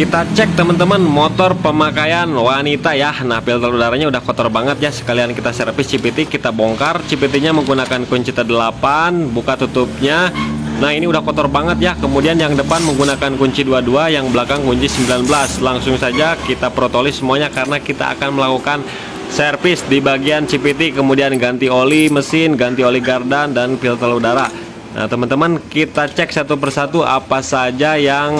Kita cek teman-teman motor pemakaian wanita ya. Nah, filter udaranya udah kotor banget ya. Sekalian kita servis CVT, kita bongkar CVT-nya menggunakan kunci T8, buka tutupnya. Nah, ini udah kotor banget ya. Kemudian yang depan menggunakan kunci 22, yang belakang kunci 19. Langsung saja kita protolis semuanya karena kita akan melakukan servis di bagian CVT, kemudian ganti oli mesin, ganti oli gardan dan filter udara. Nah teman-teman, kita cek satu persatu apa saja yang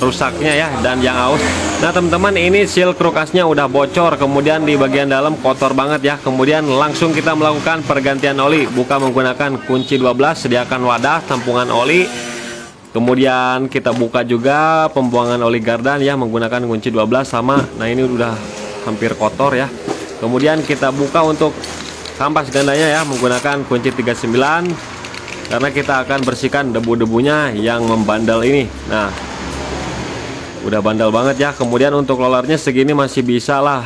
rusaknya ya dan yang aus. Nah teman-teman, ini seal krukasnya udah bocor, kemudian di bagian dalam kotor banget ya. Kemudian langsung kita melakukan pergantian oli. Buka menggunakan kunci 12, sediakan wadah tampungan oli. Kemudian kita buka juga pembuangan oli gardan ya menggunakan kunci 12 sama. Nah ini udah hampir kotor ya. Kemudian kita buka untuk kampas gandanya ya menggunakan kunci 39. Karena kita akan bersihkan debu-debunya yang membandel ini. Nah, udah bandel banget ya. Kemudian untuk rollernya segini masih bisa lah,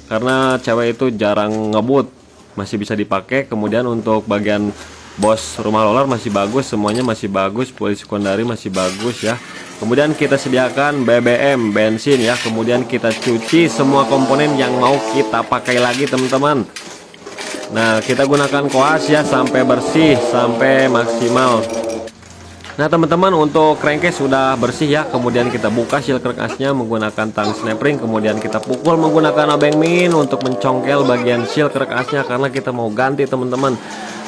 karena cewek itu jarang ngebut, masih bisa dipakai. Kemudian untuk bagian bos rumah roller masih bagus, semuanya masih bagus. Polisi sekundari masih bagus ya. Kemudian kita sediakan BBM, bensin ya. Kemudian kita cuci semua komponen yang mau kita pakai lagi teman-teman. Nah, kita gunakan koas ya sampai bersih, sampai maksimal. Nah teman-teman, untuk crankcase sudah bersih ya. Kemudian kita buka seal krukasnya menggunakan tang snap ring. Kemudian kita pukul menggunakan obeng min untuk mencongkel bagian seal krukasnya karena kita mau ganti teman-teman.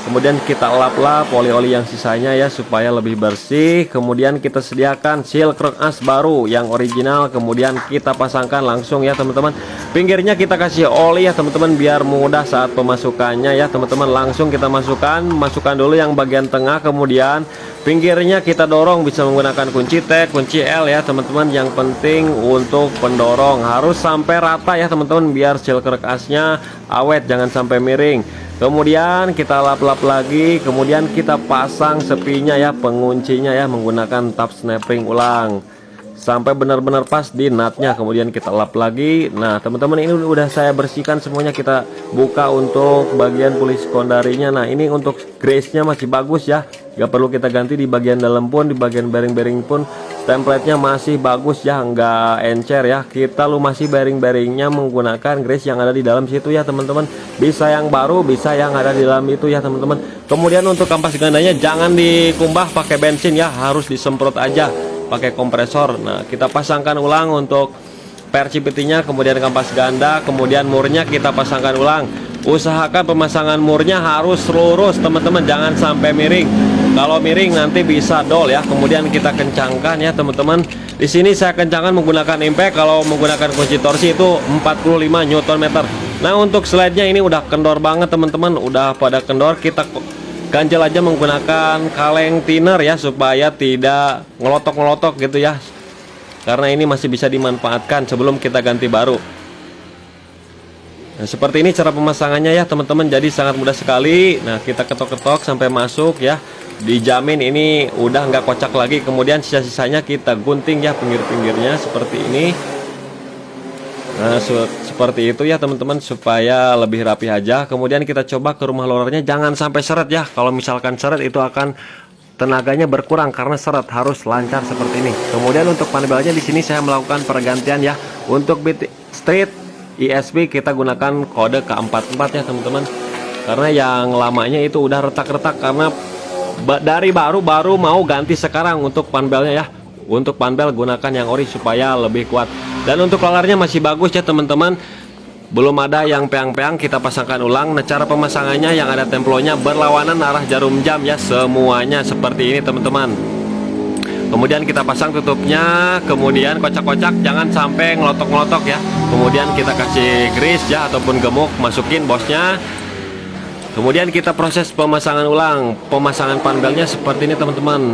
Kemudian kita lap-lap oli-oli yang sisanya ya supaya lebih bersih. Kemudian kita sediakan seal krukas baru yang original. Kemudian kita pasangkan langsung ya teman-teman. Pinggirnya kita kasih oli ya teman-teman biar mudah saat pemasukannya ya teman-teman. Langsung kita masukkan dulu yang bagian tengah. Kemudian pinggirnya kita dorong bisa menggunakan kunci T, kunci L ya teman-teman. Yang penting untuk pendorong harus sampai rata ya teman-teman biar seal krukasnya awet, jangan sampai miring. Kemudian kita lap-lap lagi, kemudian kita pasang sepinya ya, penguncinya ya menggunakan tab snap ring ulang sampai benar-benar pas di nutnya. Kemudian kita lap lagi. Nah teman-teman, ini udah saya bersihkan semuanya. Kita buka untuk bagian polisi sekundarinya. Nah ini untuk grease nya masih bagus ya, gak perlu kita ganti. Di bagian dalam pun, di bagian bearing-bearing pun template-nya masih bagus ya, nggak encer ya. Kita lumasi bearing-bearingnya menggunakan grease yang ada di dalam situ ya teman-teman. Bisa yang baru, bisa yang ada di dalam itu ya teman-teman. Kemudian untuk kampas gandanya jangan dikumbah pakai bensin ya, harus disemprot aja pakai kompresor. Nah kita pasangkan ulang untuk per CVT-nya, kemudian kampas ganda, kemudian murnya kita pasangkan ulang. Usahakan pemasangan murnya harus lurus teman-teman, jangan sampai miring. Kalau miring nanti bisa dol ya. Kemudian kita kencangkan ya teman-teman. Di sini saya kencangkan menggunakan impact. Kalau menggunakan kunci torsi itu 45 Nm. Nah untuk slide-nya ini udah kendor banget teman-teman, udah pada kendor. Kita ganjel aja menggunakan kaleng thinner ya supaya tidak ngelotok-ngelotok gitu ya. Karena ini masih bisa dimanfaatkan sebelum kita ganti baru. Nah seperti ini cara pemasangannya ya teman-teman, jadi sangat mudah sekali. Nah kita ketok-ketok sampai masuk ya, dijamin ini udah nggak kocak lagi. Kemudian sisa-sisanya kita gunting ya pinggir-pinggirnya seperti ini. Nah seperti itu ya teman-teman, supaya lebih rapi aja. Kemudian kita coba ke rumah rollernya, jangan sampai seret ya. Kalau misalkan seret itu akan tenaganya berkurang, karena seret harus lancar seperti ini. Kemudian untuk panelnya di sini saya melakukan pergantian ya. Untuk BT Street ISP kita gunakan kode ke44 ya teman-teman, karena yang lamanya itu udah retak-retak karena dari baru mau ganti sekarang. Untuk panelnya ya, untuk panel gunakan yang ori supaya lebih kuat. Dan untuk rollernya masih bagus ya teman-teman, belum ada yang peang-peang. Kita pasangkan ulang. Nah cara pemasangannya yang ada templonya berlawanan arah jarum jam ya, semuanya seperti ini teman-teman. Kemudian kita pasang tutupnya, kemudian kocak-kocak, jangan sampai ngelotok-ngelotok ya. Kemudian kita kasih grease ya ataupun gemuk, masukin bosnya. Kemudian kita proses pemasangan ulang. Pemasangan panelnya seperti ini teman-teman.